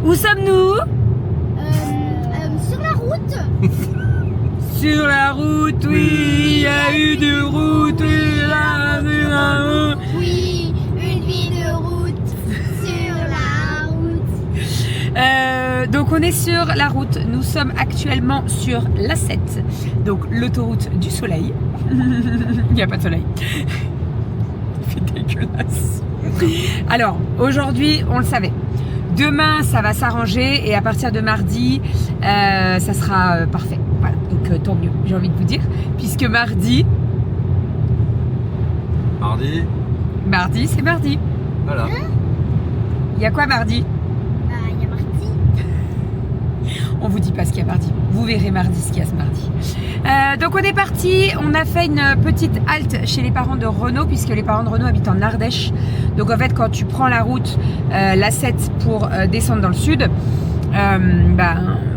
Où sommes-nous? Sur la route. Sur la route, oui, il y a une route, oui, Oui, une vie de route sur la route. donc on est sur la route, nous sommes actuellement sur l'A7, donc l'autoroute du soleil. Il n'y a pas de soleil. C'est dégueulasse. Alors, aujourd'hui, on le savait. Demain, ça va s'arranger et à partir de mardi, ça sera parfait. Voilà, donc tant mieux, j'ai envie de vous dire. Puisque mardi, c'est mardi. Voilà. Il y a quoi mardi? Bah, il y a mardi. On vous dit pas ce qu'il y a mardi. Vous verrez mardi ce qu'il y a ce mardi. Donc on est parti. On a fait une petite halte chez les parents de Renaud, puisque les parents de Renaud habitent en Ardèche. Donc en fait, quand tu prends la route, l'A7 pour descendre dans le sud,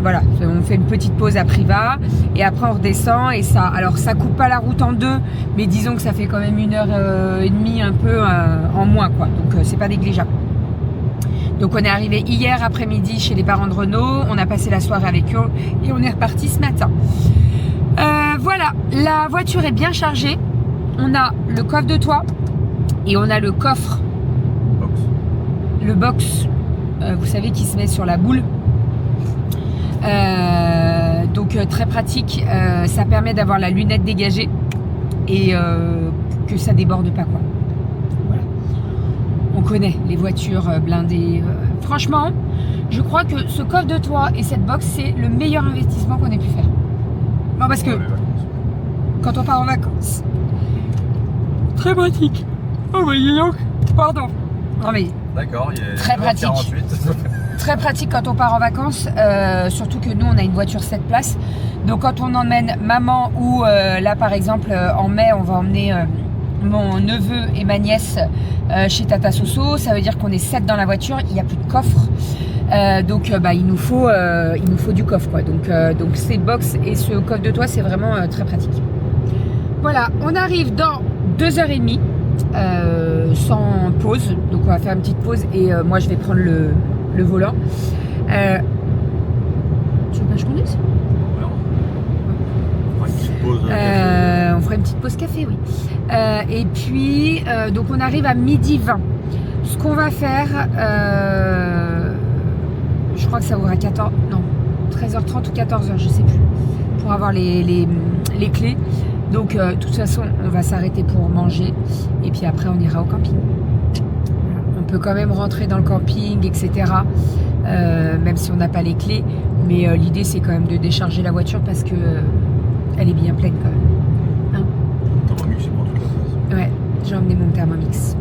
voilà, on fait une petite pause à Privas et après on redescend et ça. Alors ça coupe pas la route en deux, mais disons que ça fait quand même 1h30 un peu en moins quoi. Donc c'est pas négligeable. Donc on est arrivé hier après-midi chez les parents de Renaud, on a passé la soirée avec eux et on est reparti ce matin. Voilà, la voiture est bien chargée. On a le coffre de toit et on a le coffre, le box, vous savez, qui se met sur la boule. Donc très pratique, ça permet d'avoir la lunette dégagée et que ça déborde pas quoi. Voilà. On connaît les voitures blindées. Franchement, je crois que ce coffre de toit et cette box, c'est le meilleur investissement qu'on ait pu faire. Non, parce que quand on part en vacances, très pratique. Oh mais dis donc, pardon. Non mais d'accord, il est très pratique. 48. Très pratique quand on part en vacances, surtout que nous on a une voiture 7 places. Donc quand on emmène maman ou là par exemple en mai on va emmener mon neveu et ma nièce chez Tata Soso, ça veut dire qu'on est 7 dans la voiture, il n'y a plus de coffre. Donc il nous faut du coffre quoi. Donc ces box et ce coffre de toit c'est vraiment très pratique. Voilà, on arrive dans 2h30 sans pause. Donc on va faire une petite pause et moi je vais prendre le volant. Tu veux pas que je conduise? On fera une petite pause café, oui. Et puis, donc on arrive à 12h20. Ce qu'on va faire, je crois que ça ouvre à 13h30 ou 14h, je sais plus, pour avoir les clés. Donc, de toute façon, on va s'arrêter pour manger. Et puis après, on ira au camping. On peut quand même rentrer dans le camping, etc. Même si on n'a pas les clés. Mais l'idée, c'est quand même de décharger la voiture parce que elle est bien pleine quand même. Hein? Thermomix, c'est pour toute la place. Ouais, j'ai emmené mon Thermomix.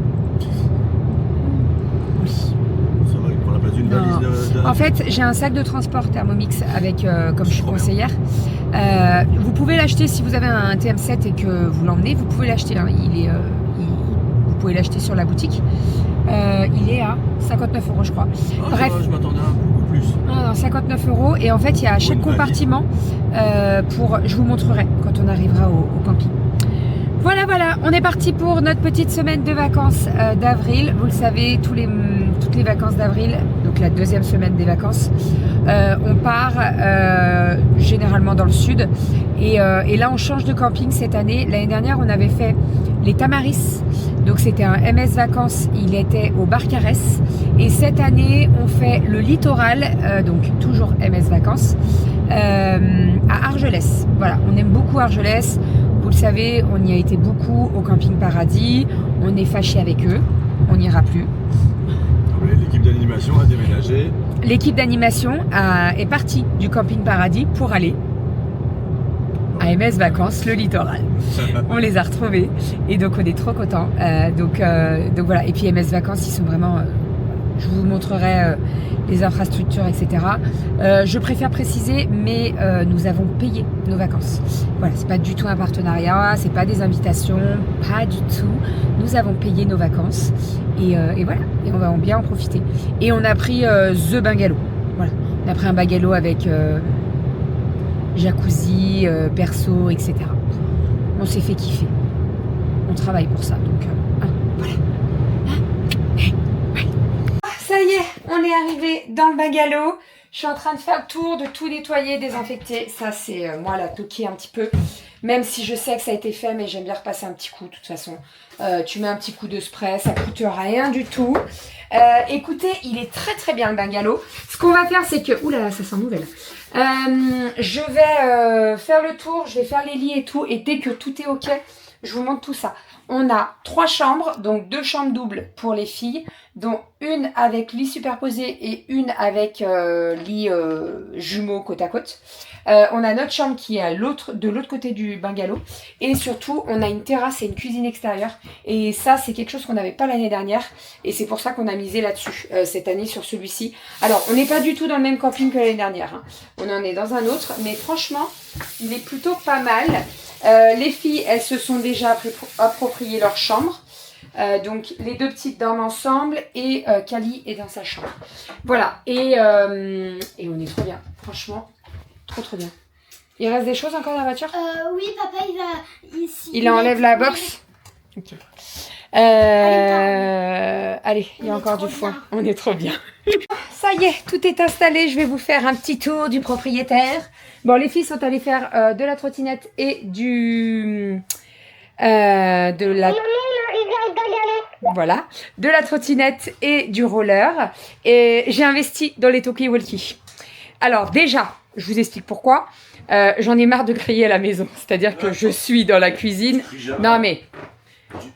Oui. Ça va, il prend la place d'une valise de... En fait, j'ai un sac de transport Thermomix avec, comme je suis conseillère. Vous pouvez l'acheter si vous avez un TM7 et que vous l'emmenez. Vous pouvez l'acheter. Hein. Vous pouvez l'acheter sur la boutique. Il est à 59 € je crois. Ah, Bref. je m'attendais à beaucoup plus. Non, 59 € et en fait il y a chaque compartiment je vous montrerai quand on arrivera au camping. Voilà, on est parti pour notre petite semaine de vacances d'avril. Vous le savez, toutes les vacances d'avril, donc la deuxième semaine des vacances, on part généralement dans le sud et là on change de camping cette année. L'année dernière on avait fait les Tamaris, donc c'était un MS Vacances, il était au Barcarès, et cette année on fait le littoral, donc toujours MS Vacances, à Argelès. Voilà, on aime beaucoup Argelès, vous le savez, on y a été beaucoup au Camping Paradis, on est fâché avec eux, on n'ira plus. L'équipe d'animation a déménagé. L'équipe d'animation est partie du Camping Paradis pour aller à MS Vacances, le littoral. On les a retrouvés et donc on est trop contents. Donc voilà, et puis MS Vacances, ils sont vraiment... je vous montrerai les infrastructures, etc. Je préfère préciser, mais nous avons payé nos vacances. Voilà, c'est pas du tout un partenariat, c'est pas des invitations, pas du tout. Nous avons payé nos vacances et voilà, et on va bien en profiter. Et on a pris The Bungalow. Voilà, on a pris un bungalow avec jacuzzi, perso, etc. On s'est fait kiffer. On travaille pour ça, donc voilà. Ça y est, on est arrivé dans le bungalow. Je suis en train de faire le tour, de tout nettoyer, désinfecter. Ça, c'est moi la toquée un petit peu. Même si je sais que ça a été fait, mais j'aime bien repasser un petit coup. De toute façon, tu mets un petit coup de spray, ça coûte rien du tout. Écoutez, il est très très bien le bungalow. Ce qu'on va faire, c'est que... Ouh là là, ça sent nouvelle. Je vais faire le tour, je vais faire les lits et tout. Et dès que tout est OK, je vous montre tout ça. On a 3 chambres, donc 2 chambres doubles pour les filles, dont une avec lit superposé et une avec lit jumeaux côte à côte. On a notre chambre qui est de l'autre côté du bungalow. Et surtout, on a une terrasse et une cuisine extérieure. Et ça, c'est quelque chose qu'on n'avait pas l'année dernière. Et c'est pour ça qu'on a misé là-dessus, cette année, sur celui-ci. Alors, on n'est pas du tout dans le même camping que l'année dernière. Hein. On en est dans un autre. Mais franchement, il est plutôt pas mal. Les filles, elles se sont déjà appropriées leur chambre. Donc, les 2 petites dorment ensemble et Kali est dans sa chambre. Voilà. Et on est trop bien. Franchement, trop bien. Il reste des choses encore dans la voiture? Oui, papa, il va ici. Il enlève la box? Ok. Allez, il y a encore du foin. On est trop bien. Ça y est, tout est installé. Je vais vous faire un petit tour du propriétaire. Bon, les filles sont allées faire de la trottinette et voilà, de la trottinette et du roller. Et j'ai investi dans les talkie-walkie. Alors déjà, je vous explique pourquoi. J'en ai marre de crier à la maison. C'est-à-dire que je suis dans la cuisine. Non mais...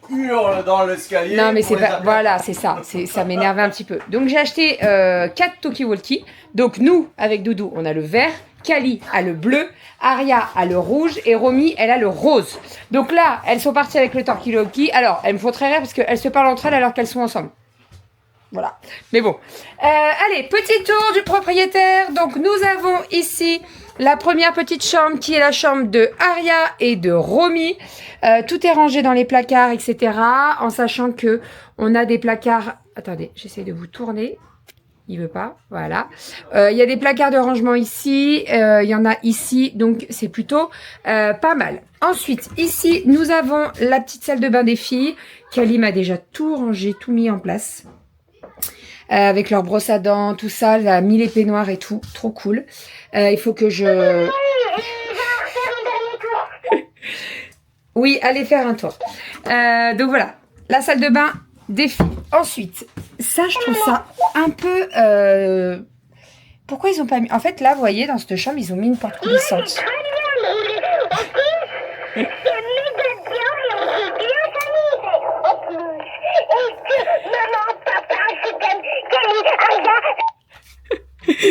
Tu hurles dans l'escalier. Non mais c'est pas... Voilà, c'est ça. Ça m'énervait un petit peu. Donc j'ai acheté 4 talkie-walkie. Donc nous, avec Doudou, on a le vert. Kali a le bleu, Aria a le rouge et Romy, elle a le rose. Donc là, elles sont parties avec le talkie-walkie. Alors, elles me font très rire parce qu'elles se parlent entre elles alors qu'elles sont ensemble. Voilà. Mais bon. Allez, petit tour du propriétaire. Donc, nous avons ici la première petite chambre qui est la chambre de Aria et de Romy. Tout est rangé dans les placards, etc. En sachant que on a des placards... Attendez, j'essaie de vous tourner. Il veut pas, voilà. Il y a des placards de rangement ici, il y en a ici, donc c'est plutôt pas mal. Ensuite, ici, nous avons la petite salle de bain des filles. Kali m'a déjà tout rangé, tout mis en place. Avec leur brosse à dents, tout ça, elle a mis les peignoirs et tout, trop cool. Il faut que je... Oui, allez faire un tour. Donc voilà, la salle de bain des filles. Ensuite, ça, je trouve ça un peu... Pourquoi ils ont pas mis... En fait, là, vous voyez, dans cette chambre, ils ont mis une porte coulissante.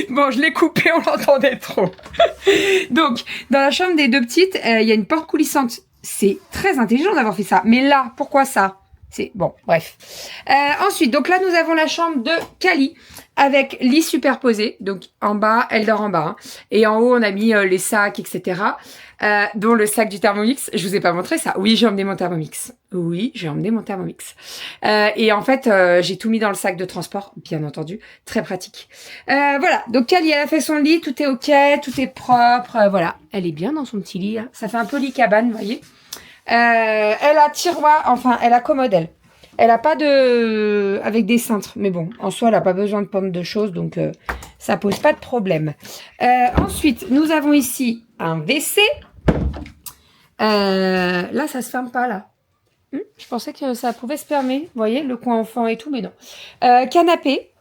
Bon, je l'ai coupé, on l'entendait trop. Donc, dans la chambre des 2 petites, il y a une porte coulissante. C'est très intelligent d'avoir fait ça. Mais là, pourquoi ça ? C'est bon, bref. Ensuite, donc là, nous avons la chambre de Kali avec lit superposé. Donc, en bas, elle dort en bas. Hein. Et en haut, on a mis les sacs, etc. Dont le sac du Thermomix. Je vous ai pas montré ça. Oui, j'ai emmené mon Thermomix. Oui, j'ai emmené mon Thermomix. Et en fait, j'ai tout mis dans le sac de transport, bien entendu. Très pratique. Voilà. Donc, Kali, elle a fait son lit. Tout est OK. Tout est propre. Voilà. Elle est bien dans son petit lit. Là. Ça fait un peu lit cabane, vous voyez. Elle a tiroir, enfin, elle a commode, elle. Elle a pas de... avec des cintres. Mais bon, en soi, elle a pas besoin de prendre de choses, donc ça pose pas de problème. Ensuite, nous avons ici un WC. Là, ça se ferme pas, là. Je pensais que ça pouvait se fermer. Vous voyez, le coin enfant et tout, mais non. Canapé.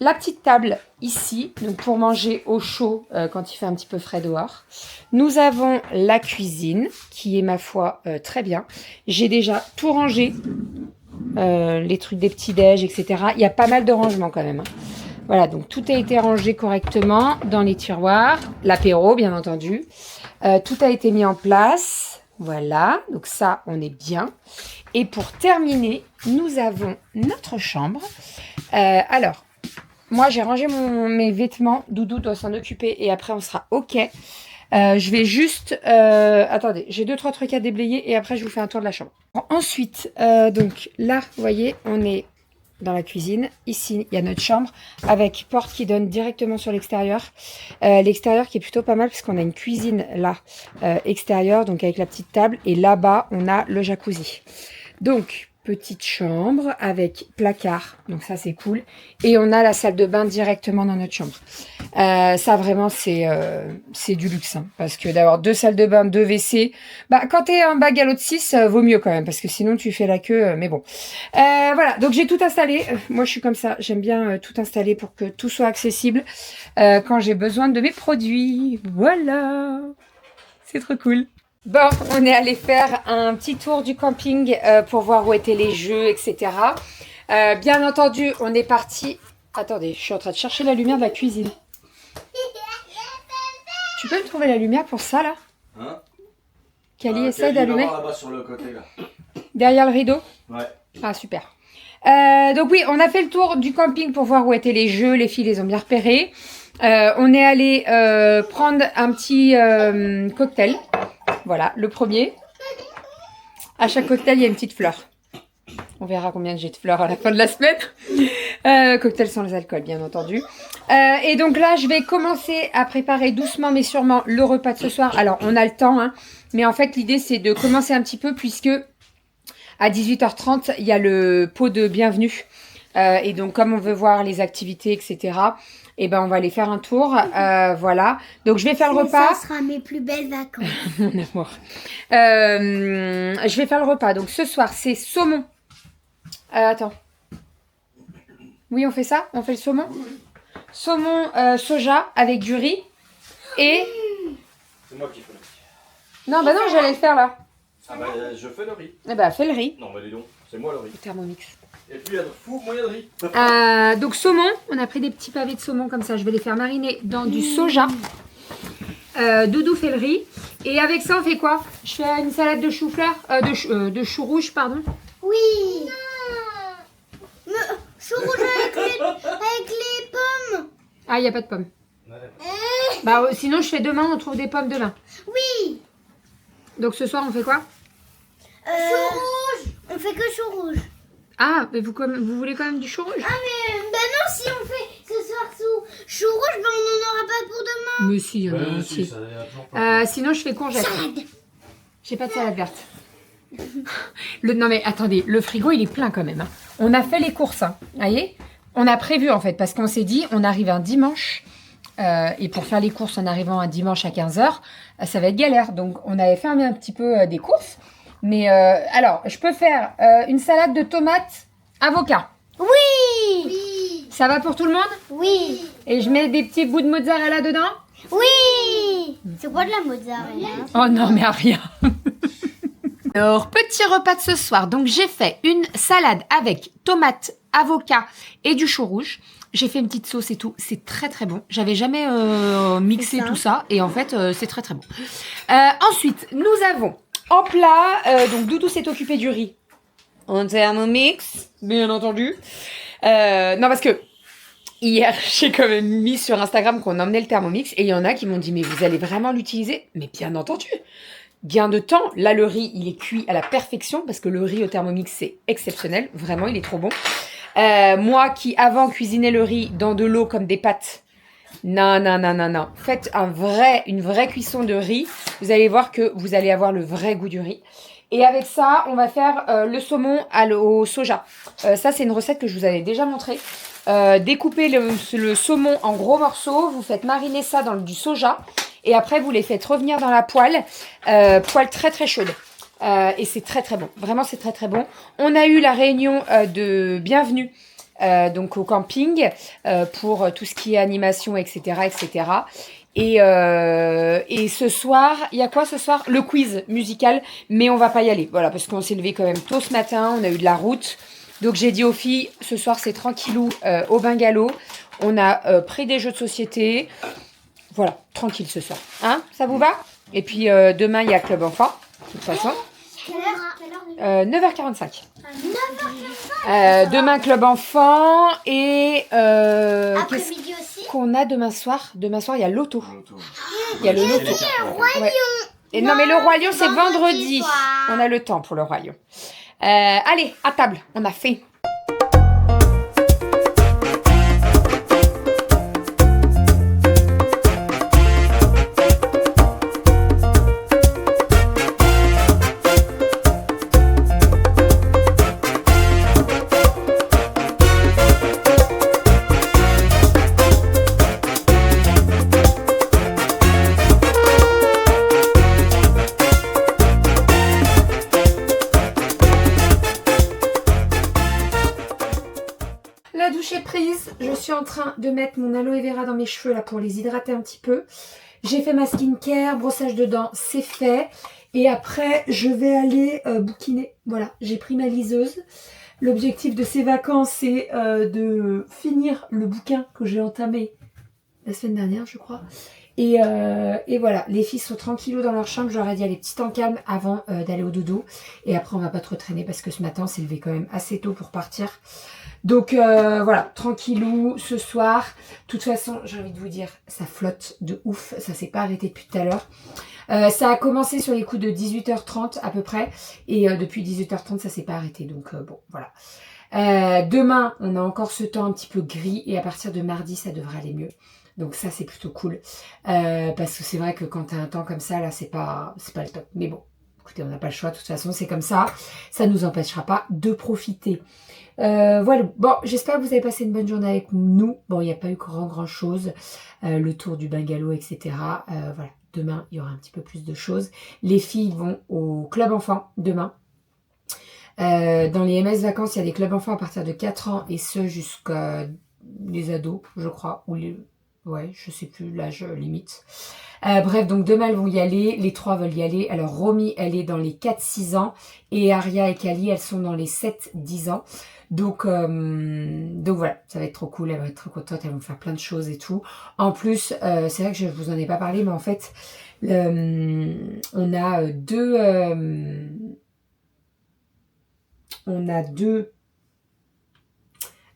La petite table ici, donc pour manger au chaud quand il fait un petit peu frais dehors. Nous avons la cuisine qui est, ma foi, très bien. J'ai déjà tout rangé, les trucs des petits-déj, etc. Il y a pas mal de rangements quand même. Hein. Voilà, donc tout a été rangé correctement dans les tiroirs. L'apéro, bien entendu. Tout a été mis en place. Voilà, donc ça, on est bien. Et pour terminer, nous avons notre chambre. Alors... Moi, j'ai rangé mes vêtements. Doudou doit s'en occuper et après, on sera OK. Je vais juste... attendez, j'ai 2-3 trucs à déblayer et après, je vous fais un tour de la chambre. Ensuite, donc là, vous voyez, on est dans la cuisine. Ici, il y a notre chambre avec porte qui donne directement sur l'extérieur. L'extérieur qui est plutôt pas mal puisqu'on a une cuisine là, extérieure, donc avec la petite table. Et là-bas, on a le jacuzzi. Donc... petite chambre avec placard, donc ça c'est cool. Et on a la salle de bain directement dans notre chambre. Ça vraiment c'est du luxe, hein, parce que d'avoir 2 salles de bain, 2 WC, bah quand t'es un bagalo de 6, vaut mieux quand même, parce que sinon tu fais la queue, mais bon. Voilà, donc j'ai tout installé. Moi je suis comme ça, j'aime bien tout installer pour que tout soit accessible quand j'ai besoin de mes produits. Voilà, c'est trop cool. Bon, on est allé faire un petit tour du camping pour voir où étaient les jeux, etc. Bien entendu, on est parti... Attendez, je suis en train de chercher la lumière de la cuisine. Tu peux me trouver la lumière pour ça, là? Hein? Kali, essaye d'allumer. Là-bas sur le côté, là. Derrière le rideau? Ouais. Ah, super. Donc oui, on a fait le tour du camping pour voir où étaient les jeux. Les filles les ont bien repérés. On est allé prendre un petit cocktail. Voilà, le premier. À chaque cocktail, il y a une petite fleur. On verra combien j'ai de fleurs à la fin de la semaine. Cocktail sans les alcools, bien entendu. Et donc là, je vais commencer à préparer doucement mais sûrement le repas de ce soir. Alors, on a le temps, hein, mais en fait, l'idée, c'est de commencer un petit peu puisque à 18h30, il y a le pot de bienvenue. Et donc, comme on veut voir les activités, etc., eh ben, on va aller faire un tour. Voilà. Donc, je vais faire le repas. Ça sera mes plus belles vacances. Mon amour. Je vais faire le repas. Donc, ce soir, c'est saumon. Attends. Oui, on fait ça? On fait le saumon? Saumon soja avec du riz. Et... C'est moi qui fais le riz. Non, bah non, j'allais le faire là. Ah bah, je fais le riz. Eh bah, fais le riz. Non, mais dis donc, c'est moi le riz. Thermomix. Et puis, il y a de fou moyen de riz. Donc saumon, on a pris des petits pavés de saumon comme ça, je vais les faire mariner dans du soja. Doudou fait le riz. Et avec ça on fait quoi? Je fais une salade de chou-fleur, de chou rouge pardon. Oui. Chou rouge avec les pommes. Ah il n'y a pas de pommes. Bah sinon je fais demain, on trouve des pommes demain. Oui. Donc ce soir on fait quoi? Chou rouge. On fait que chou rouge. Ah mais vous voulez quand même du chou rouge? Ah mais bah non, si on fait ce soir chou rouge, bah on n'en aura pas pour demain. Mais si, il y en a aussi. Sinon je fais courgette. Salade. J'ai pas de salade verte. Non mais attendez, le frigo il est plein quand même, hein. On a fait les courses, hein. Vous voyez, on a prévu en fait, parce qu'on s'est dit, on arrive un dimanche, et pour faire les courses en arrivant un dimanche à 15h, ça va être galère. Donc on avait fait un petit peu des courses. Mais alors, je peux faire une salade de tomates avocat. Oui. Ça va pour tout le monde? Oui. Et je mets des petits bouts de mozzarella dedans? Oui. C'est quoi de la mozzarella? Oh non, mais rien. Alors, petit repas de ce soir. Donc, j'ai fait une salade avec tomates, avocat et du chou rouge. J'ai fait une petite sauce et tout. C'est très, très bon. J'avais jamais mixé tout ça. Et en fait, c'est très, très bon. Ensuite, nous avons en plat, donc Doudou s'est occupé du riz. En Thermomix, bien entendu. Non, parce que hier, j'ai quand même mis sur Instagram qu'on emmenait le Thermomix. Et il y en a qui m'ont dit, mais vous allez vraiment l'utiliser? Mais bien entendu. Gain de temps. Là, le riz, il est cuit à la perfection parce que le riz au Thermomix, c'est exceptionnel. Vraiment, il est trop bon. Moi qui, avant, cuisinais le riz dans de l'eau comme des pâtes. Non, non, non, non, non. Faites une vraie cuisson de riz. Vous allez voir que vous allez avoir le vrai goût du riz. Et avec ça, on va faire le saumon au soja. Ça, c'est une recette que je vous avais déjà montrée. Découpez le saumon en gros morceaux. Vous faites mariner ça dans du soja. Et après, vous les faites revenir dans la poêle. Poêle très, très chaude. Et c'est très, très bon. Vraiment, c'est très, très bon. On a eu la réunion de bienvenue. Donc au camping pour tout ce qui est animation, etc., etc. Et ce soir, il y a quoi ce soir? Le quiz musical, mais on va pas y aller. Voilà, parce qu'on s'est levé quand même tôt ce matin, on a eu de la route. Donc j'ai dit aux filles, ce soir c'est tranquillou au bungalow. On a pris des jeux de société. Voilà, tranquille ce soir. Hein, ça vous va? Et puis demain il y a Club Enfant, de toute façon. 9h45. Demain Club Enfant et Après-midi aussi. qu'on a demain soir? Demain soir il y a Loto. Il y a le Loto. Le Roi Lion. Ouais. Et non mais le Roi Lion c'est vendredi. Vendredi soir. On a le temps pour le Roi Lion. Allez, à table, on a fait. La douche est prise. Je suis en train de mettre mon aloe vera dans mes cheveux là pour les hydrater un petit peu. J'ai fait ma skincare, brossage de dents, c'est fait. Et après, je vais aller bouquiner. Voilà, j'ai pris ma liseuse. L'objectif de ces vacances, c'est de finir le bouquin que j'ai entamé la semaine dernière, je crois. Et voilà, les filles sont tranquillos dans leur chambre. J'aurais dit aller petit en calme avant d'aller au dodo. Et après, on va pas trop traîner parce que ce matin, on s'est levé quand même assez tôt pour partir. Donc voilà, tranquillou ce soir. De toute façon, j'ai envie de vous dire, ça flotte de ouf. Ça s'est pas arrêté depuis tout à l'heure. Ça a commencé sur les coups de 18h30 à peu près. Et depuis 18h30, ça s'est pas arrêté. Donc bon, voilà. Demain, on a encore ce temps un petit peu gris. Et à partir de mardi, ça devrait aller mieux. Donc ça, c'est plutôt cool. Parce que c'est vrai que quand tu as un temps comme ça, là, c'est pas le top. Mais bon, écoutez, on n'a pas le choix. De toute façon, c'est comme ça. Ça ne nous empêchera pas de profiter. Voilà. Bon, j'espère que vous avez passé une bonne journée avec nous. Bon, il n'y a pas eu grand chose. Le tour du bungalow, etc. Voilà. Demain, il y aura un petit peu plus de choses. Les filles vont au club enfant demain. Dans les MS vacances, il y a des clubs enfants à partir de 4 ans et ce jusqu'à les ados, je crois, ou les... Ouais, je sais plus l'âge limite. Bref, donc demain elles vont y aller, les 3 veulent y aller. Alors Romy, elle est dans les 4-6 ans et Aria et Kali, elles sont dans les 7-10 ans. Donc voilà, ça va être trop cool, elles vont être trop contentes, elles vont faire plein de choses et tout. En plus, c'est vrai que je vous en ai pas parlé, mais en fait, on a deux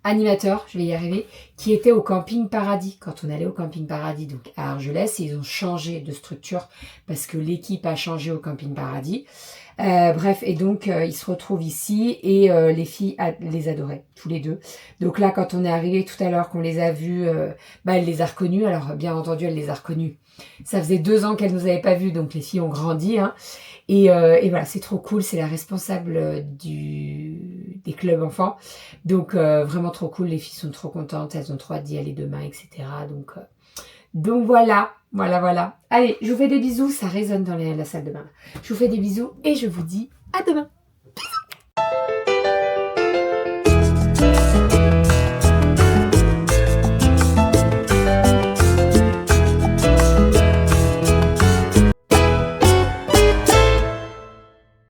animateurs, je vais y arriver, qui étaient au Camping Paradis, quand on allait au Camping Paradis, donc à Argelès, et ils ont changé de structure parce que l'équipe a changé au Camping Paradis. Bref, et donc ils se retrouvent ici et les filles les adoraient, tous les deux. Donc là, quand on est arrivé tout à l'heure, qu'on les a vus, elle les a reconnus. Alors bien entendu, elle les a reconnus. Ça faisait 2 ans qu'elles nous avaient pas vus, donc les filles ont grandi, hein. Et voilà, c'est trop cool, c'est la responsable des clubs enfants. Donc vraiment trop cool, les filles sont trop contentes, elles ont trop hâte d'y aller demain, etc. Donc voilà. Allez, je vous fais des bisous, ça résonne dans la salle de bain. Je vous fais des bisous et je vous dis à demain.